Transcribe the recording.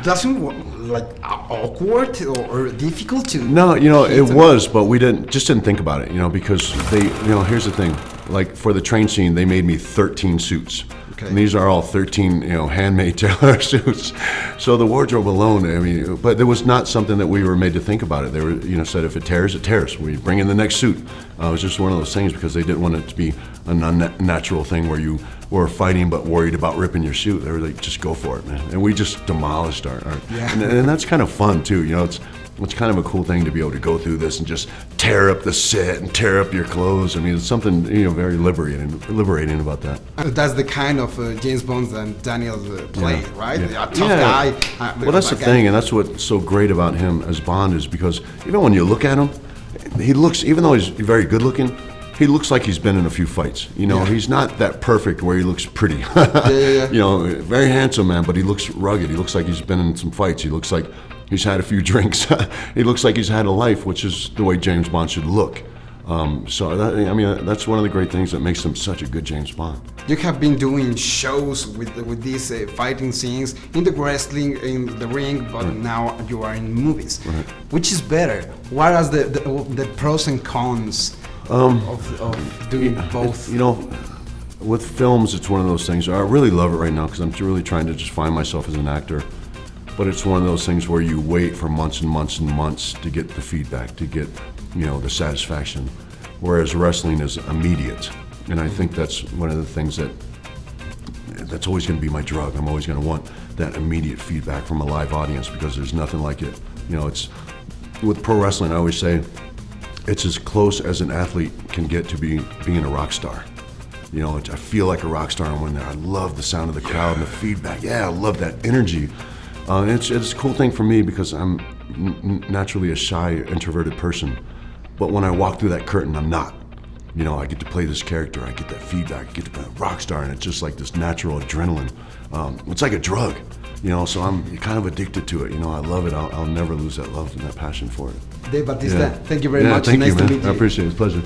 doesn't like awkward or difficult to? No, it was, but we didn't think about it, because here's the thing, like for the train scene, they made me 13 suits. Okay. And these are all 13, handmade tailor suits. So the wardrobe alone, but there was not something that we were made to think about it. They were, said if it tears, it tears. We bring in the next suit. It was just one of those things because they didn't want it to be an unnatural thing where you were fighting but worried about ripping your suit. They were like, just go for it, man. And we just demolished our and that's kind of fun too. It's kind of a cool thing to be able to go through this and just tear up the set and tear up your clothes. It's something very liberating about that. That's the kind of James Bond that Daniel played, right? Yeah. A tough guy. Well, that's the thing, and that's what's so great about him as Bond is because even when you look at him, he looks, even though he's very good looking, he looks like he's been in a few fights. He's not that perfect where he looks pretty. Very handsome man, but he looks rugged. He looks like he's been in some fights. He looks like he's had a few drinks. He looks like he's had a life, which is the way James Bond should look. That's one of the great things that makes him such a good James Bond. You have been doing shows with these fighting scenes in the wrestling, in the ring, but now you are in movies. Right. Which is better? What are the pros and cons of doing both? With films, it's one of those things. I really love it right now because I'm really trying to just find myself as an actor. But it's one of those things where you wait for months and months and months to get the feedback, to get, the satisfaction. Whereas wrestling is immediate. And I think that's one of the things that's always going to be my drug. I'm always going to want that immediate feedback from a live audience because there's nothing like it. It's with pro wrestling, I always say it's as close as an athlete can get to being a rock star. I feel like a rock star when I'm there. I love the sound of the crowd and the feedback. Yeah, I love that energy. It's a cool thing for me because I'm naturally a shy, introverted person. But when I walk through that curtain, I'm not. I get to play this character, I get that feedback, I get to be a rock star, and it's just like this natural adrenaline. It's like a drug, so I'm kind of addicted to it. I love it. I'll never lose that love and that passion for it. Dave Batista, thank you very much. Thank nice you, man. to meet you. I appreciate it. It's a pleasure.